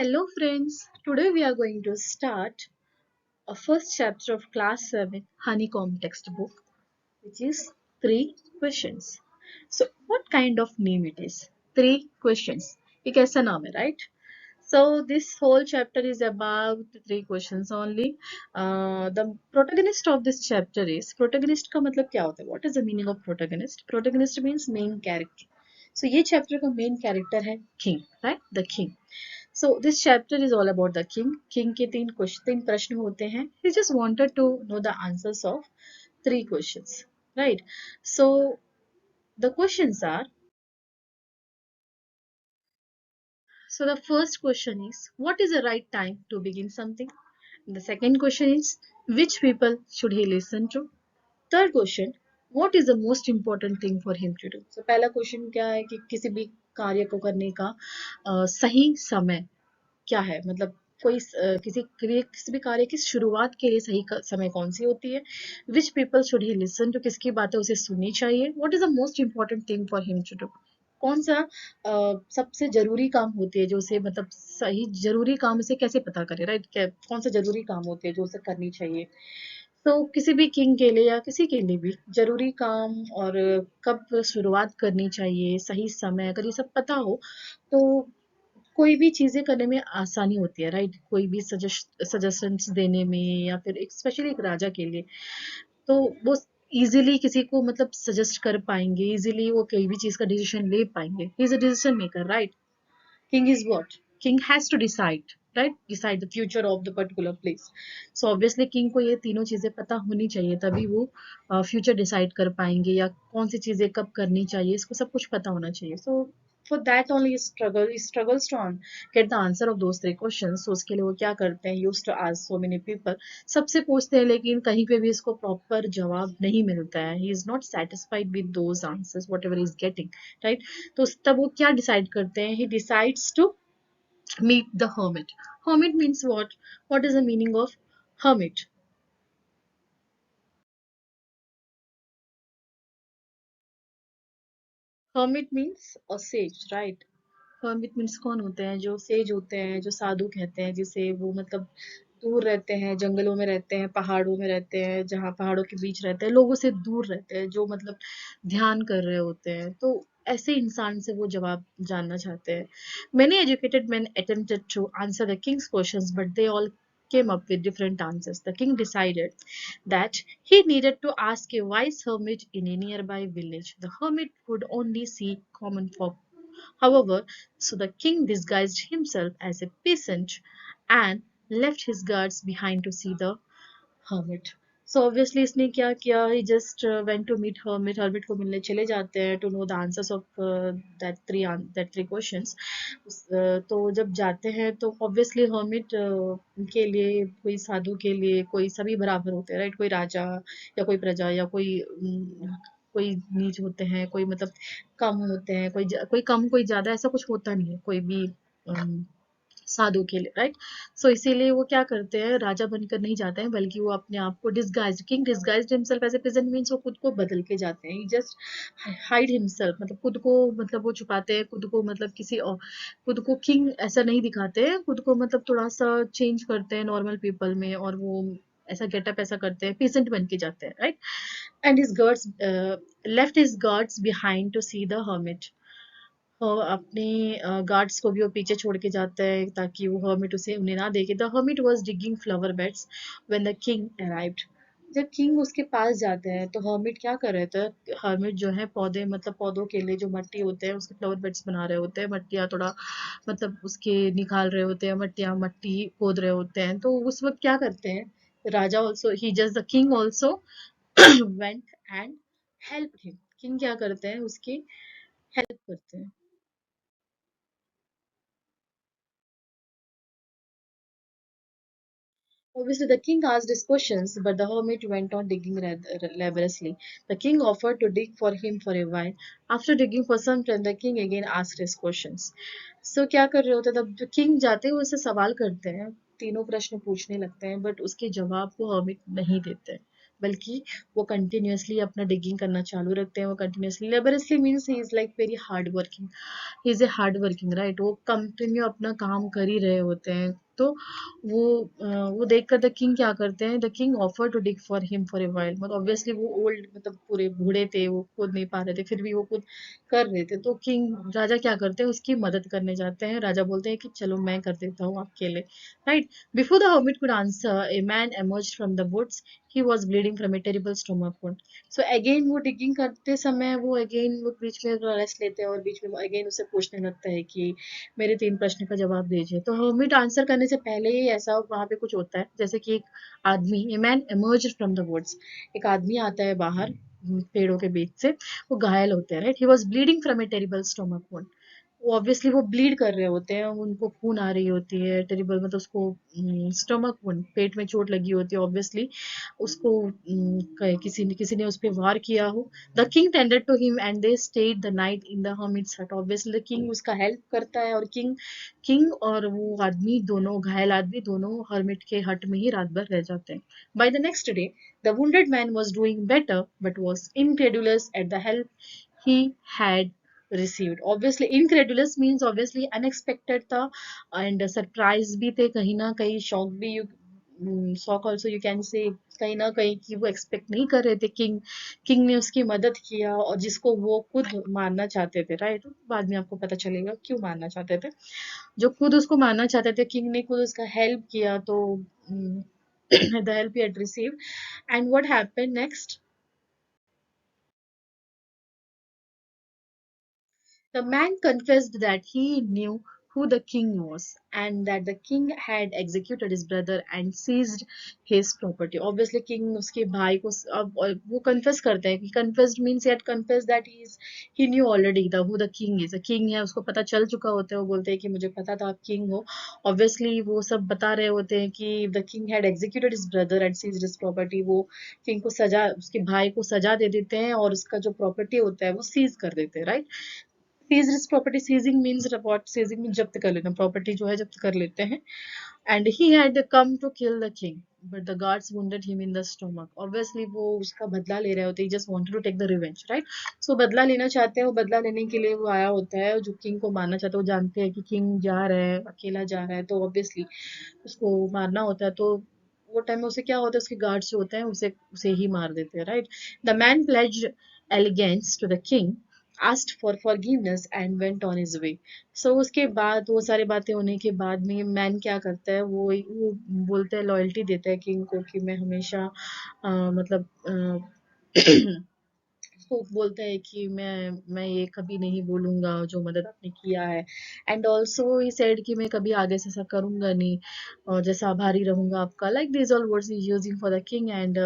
Hello friends, today we are going to start a first chapter of class 7 honeycomb textbook, which is 3 questions. So what kind of name it is? 3 questions. एक ऐसा नाम है, right? So this whole chapter is about 3 questions only. The protagonist of this chapter is protagonist का मतलब क्या होता है? What is the meaning of protagonist? Protagonist means main character. So ये chapter का main character है king, right? The king. So this chapter is all about the king. King के तीन प्रश्न होते हैं. He just wanted to know the answers of 3 questions, right? So the questions are. So the first question is, what is the right time to begin something? The second question is, which people should he listen to? Third question, what is the most important thing for him to do? So पहला question क्या है कि किसी भी कार्य को करने का सही समय क्या है, मतलब किसी भी कार्य की शुरुआत के लिए सही समय कौन सी होती है? Which people should he listen to, किसकी बातें उसे सुननी चाहिए? What is the most important thing for him to do? कौन सा सबसे जरूरी काम होती है जो उसे, मतलब सही जरूरी काम उसे कैसे पता करे, राइट? कौन सा जरूरी काम होती है जो उसे करनी चाहिए? तो किसी भी किंग के लिए या किसी के लिए भी जरूरी काम और कब शुरुआत करनी चाहिए, सही समय, अगर ये सब पता हो तो कोई भी चीजें करने में आसानी होती है, राइट? कोई भी सजेशंस देने में, या फिर स्पेशली एक राजा के लिए तो वो इजीली किसी को मतलब सजेस्ट कर पाएंगे, इजीली वो कोई भी चीज का डिसीजन ले पाएंगे. He is a decision maker, right? King is what? King has to decide, right? Decide the future of the particular place. So obviously king को ये तीनों चीजें पता होनी चाहिए, तभी वो फ्यूचर डिसाइड कर पाएंगे, या कौन सी चीजें कब करनी चाहिए, इसको सब कुछ पता होना चाहिए. So for that only he struggles to get the answer of those 3 questions. So उसके लिए वो क्या करते हैं? Used to ask so many people. सबसे पूछते हैं लेकिन कहीं पे भी इसको प्रॉपर जवाब नहीं मिलता है. He is not satisfied with those answers whatever he is getting, right? तो तब वो क्या डिसाइड करते हैं? He decides to meet the hermit. Hermit means what? What is the meaning of hermit? Hermit means a sage, right? hermit means कौन होते हैं? जो सेज होते हैं, जो साधु कहते हैं जिसे, वो मतलब दूर रहते हैं, जंगलों में रहते हैं, पहाड़ों में रहते हैं, जहाँ पहाड़ों के बीच रहते हैं, लोगों से दूर रहते हैं, जो मतलब ध्यान कर रहे होते हैं. तो ऐसे इंसान से वो जवाब जानना चाहते हैं. Many educated men attempted to answer the king's questions, but they all came up with different answers. The king decided that he needed to ask a wise hermit in a nearby village. The hermit could only see common folk. However, so the king disguised himself as a peasant and left his guards behind to see the hermit. So obviously इसने क्या किया? He just went to meet hermit. Hermit को मिलने चले जाते हैं to know the answers of that three questions. तो जब जाते हैं तो obviously hermit के लिए, कोई साधु के लिए, कोई सभी बराबर होते हैं, राइट? कोई राजा या कोई प्रजा या कोई नीच होते हैं, कोई मतलब कम होते हैं, कोई कम कोई ज्यादा, ऐसा कुछ होता नहीं है कोई भी साधु के लिए, राइट? सो इसीलिए वो क्या करते हैं? राजा बनकर नहीं जाते हैं, बल्कि वो अपने आप को king disguised himself as a present means वो खुद को बदल के जाते हैं. जस्ट हाइड हिमसेल्फ, मतलब खुद को, मतलब वो छुपाते हैं खुद को, मतलब किसी और, खुद को किंग ऐसा नहीं दिखाते हैं, खुद को मतलब थोड़ा सा चेंज करते हैं नॉर्मल पीपल में, और वो ऐसा गेटअप ऐसा करते हैं, पीसेंट बन के जाते हैं, right? And his guards left his guards behind to see the hermit. अपने गार्ड्स को भी वो पीछे छोड़ के जाता है ताकि वो हर्मिट उसे उन्हें ना देखे. The hermit was digging flower beds when the king arrived. जब किंग उसके पास जाते हैं तो हर्मिट क्या कर रहे थे? हर्मिट जो है पौधे, मतलब पौधों के लिए जो मट्टी होते हैं उसके फ्लावर बेड्स बना रहे होते हैं, मट्टियाँ थोड़ा मतलब उसके निकाल रहे होते हैं, मट्टी खोद रहे होते हैं. तो उस वक्त क्या करते हैं? राजा also, he just the king also went and help him. King क्या करते हैं? उसकी हेल्प करते हैं. Obviously, the king asked his questions, but the hermit went on digging laboriously. The king offered to dig for him for a while. After digging for some time, the king again asked his questions. So क्या कर रहे होते हैं तब? जो king जाते हैं उससे सवाल करते हैं, तीनों प्रश्न पूछने लगते हैं, बट उसके जवाब वो हर्मिट नहीं देते हैं. बल्कि वो कंटिन्यूअसली अपना डिगिंग करना चालू रखते हैं, वो continuously लेबरसली means he is like very hard working, he is a hard working right, वो कंटिन्यू अपना काम कर ही रहे होते हैं। तो वो वो देखकर द किंग क्या करते हैं, the king offer to dig for him for a while, मतलब ऑब्वियसली वो ओल्ड मतलब पूरे बूढ़े थे, वो खुद नहीं पा रहे थे, फिर भी वो खुद कर रहे थे, तो किंग राजा क्या करते हैं, उसकी मदद करने जाते हैं। राजा बोलते हैं कि चलो मैं कर देता हूँ आपके लिए, right. Before the hermit could answer, a man emerged from the woods. He was bleeding from a terrible stomach wound. So again वो डिगिंग करते समय वो अगेन वो बीच में रेस्ट लेते हैं और बीच में अगेन उसे पूछने लगता है कि मेरे 3 प्रश्न का जवाब दीजिए। तो हर्मिट आंसर करने से पहले ही ऐसा वहां पे कुछ होता है, जैसे कि एक आदमी, a man emerged from the woods, एक आदमी आता है बाहर पेड़ों के बीच से, वो घायल होते हैं, right. He was bleeding from A terrible stomach wound, वो ऑब्वियसली वो ब्लीड कर रहे होते हैं, उनको खून आ रही होती है, टेरिबल मतलब उसको स्टमक वुंड, पेट में चोट लगी होती है ऑब्वियसली, उसको किसी ने उस पर वार किया हो। The king tender to him and they stayed the night in the hermit's hut, obviously the king उसका हेल्प करता है, और किंग किंग और वो आदमी दोनों, घायल आदमी दोनों हर्मिट के हट में ही रात भर रह जाते हैं। By the next day the wounded man was doing better but was incredulous at the help he had received. Obviously incredulous means obviously unexpected था, and surprise भी थे, कहीं ना कहीं shock भी, shock also you can say, कहीं ना कहीं कि वो एक्सपेक्ट नहीं कर रहे थे। किंग ने उसकी मदद किया, और जिसको वो खुद मारना चाहते थे, राइट। बाद में आपको पता चलेगा क्यों मारना चाहते थे, जो खुद उसको मारना चाहते थे, किंग ने खुद उसका हेल्प किया। तो the help he had received, and what happened next, the man confessed that he knew who the king was and that the king had executed his brother and seized his property. Obviously, king उसके भाई को अब वो confess करते हैं कि confessed means he had confessed that he knew already the who the king is. The king है, उसको पता चल चुका होता है, वो बोलते हैं कि मुझे पता था आप king हो। Obviously वो सब बता रहे होते हैं कि the king had executed his brother and seized his property. वो king को सजा, उसके भाई को सजा दे देते हैं और उसका जो property होता है वो seize कर देते हैं, right? Seize is property, seizing means report, seizing mean जब्त कर लेना, प्रॉपर्टी जो है जब्त कर लेते हैं। And he had come to kill the king but the guards wounded him in the stomach. Obviously वो उसका बदला ले रहे होते हैं, just wanted to take the revenge, right? So बदला लेना चाहते हैं, वो बदला लेने के लिए वो आया होता है, जो किंग को मारना चाहता है, वो जानते हैं कि किंग जा रहा है, अकेला जा रहा है, तो ऑब्वियसली उसको मारना होता है। तो वो टाइम में उसे क्या होता है, उसके गार्ड्स जो होते हैं उसे उसे ही मार देते हैं, right. The man pledged allegiance to the king, asked for forgiveness and went on his way. So उसके बाद वो सारी बातें होने के बाद में मैन क्या करता है, वो बोलता है, लॉयल्टी देता है किंग को कि मैं हमेशा मतलब वो बोलता है कि मैं ये कभी नहीं बोलूंगा जो मदद आपने किया है, एंड ऑल्सो ही सेड कि मैं कभी आगे से ऐसा करूंगा नहीं, और जैसा आभारी रहूंगा आपका, like this all words is using for the king, and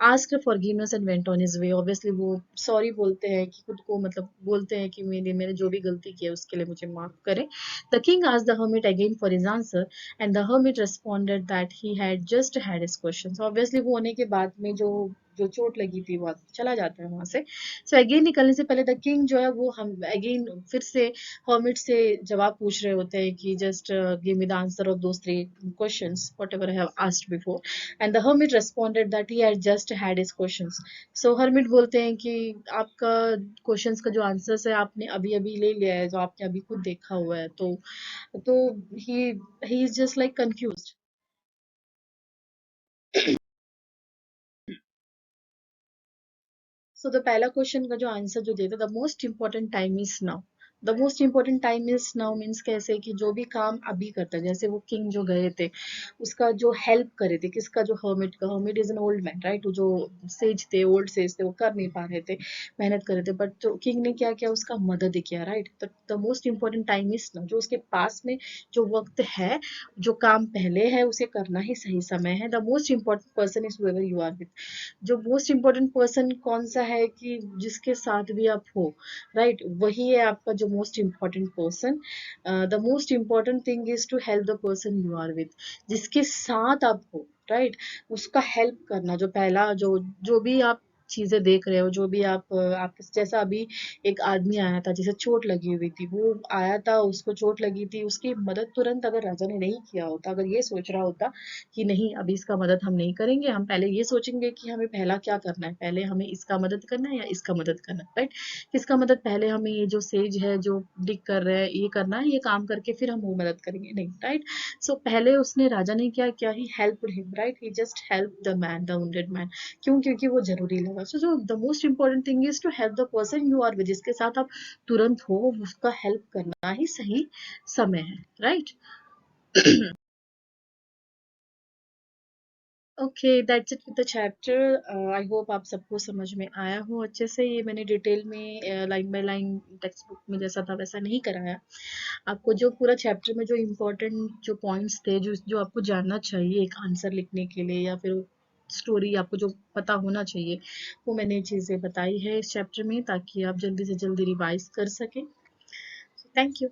asked forgiveness and went on his way. Obviously वो सॉरी बोलते हैं कि खुद को मतलब बोलते हैं कि मैंने मैंने जो भी गलती की है उसके लिए मुझे माफ करें। The king asked the hermit again for his answer and the hermit responded that he had just had his questions. Obviously वो होने के बाद में जो जो चोट लगी थी वो चला जाता है वहां से। सो अगेन निकलने से पहले द किंग जो है वो हम अगेन फिर से हर्मिट से जवाब पूछ रहे होते हैं कि just give me the answer of those 3 questions whatever I have asked before, and the hermit responded that he had just had his questions. So hermit बोलते हैं कि आपका क्वेश्चंस का जो आंसर्स है आपने अभी अभी ले लिया है, जो आपने अभी खुद देखा हुआ है, तो he he is just like confused. So the पहला क्वेश्चन का जो आंसर जो देता, the most important time is now, the most important time is now means कैसे कि जो भी काम अभी करता है, जैसे वो किंग जो गए थे उसका जो हेल्प करे थे, किसका, जो हर्मिट का, hermit is an old man, right, जो सेज थे, ओल्ड सेज थे, वो कर नहीं पा रहे थे, मेहनत कर रहे थे, बट जो किंग ने क्या किया, उसका मदद किया, राइट। तो the most important time is now, जो उसके पास में जो वक्त है, जो काम पहले है उसे करना ही सही समय है। The most important person is whoever you are with, जो मोस्ट इम्पोर्टेंट पर्सन कौन सा है कि जिसके साथ भी आप हो, राइट, वही है आपका जो most important person. The most important thing is to help the person you are with, जिसके साथ आप हो, राइट, उसका हेल्प करना, जो पहला जो जो भी आप चीजें देख रहे हो, जो भी आप जैसा अभी एक आदमी आया था जिसे चोट लगी हुई थी, वो आया था, उसको चोट लगी थी, उसकी मदद तुरंत अगर राजा ने नहीं किया होता, अगर ये सोच रहा होता कि नहीं अभी इसका मदद हम नहीं करेंगे, हम पहले ये सोचेंगे कि हमें पहला क्या करना है, पहले हमें इसका मदद करना है या इसका मदद करना है, राइट। किसका मदद पहले, हमें ये जो सेज है जो डिग कर रहे हैं ये करना है, ये काम करके फिर हम वो मदद करेंगे, नहीं, राइट। सो पहले उसने राजा ने क्या किया, he help him, right, he just help the man, the wounded man. क्यों? क्योंकि वो जरूरी लगा। सो जो the most important thing is to help the person you are with, जिसके साथ आप तुरंत हो, उसका हेल्प करना ही सही समय है, right. Okay, that's it with the chapter. I hope आप सबको समझ में आया हो अच्छे से। ये मैंने डिटेल में line by line text book में जैसा था वैसा नहीं कराया। आपको जो पूरा चैप्टर में जो इम्पोर्टेंट जो पॉइंट्स थे, जो जो आपको जानना चाहिए एक आंसर लिखने के लिए, या फिर स्टोरी आपको जो पता होना चाहिए, वो मैंने चीज़ें बताई है इस चैप्टर में, ताकि आप जल्दी से जल्दी रिवाइज कर सकें। Thank you.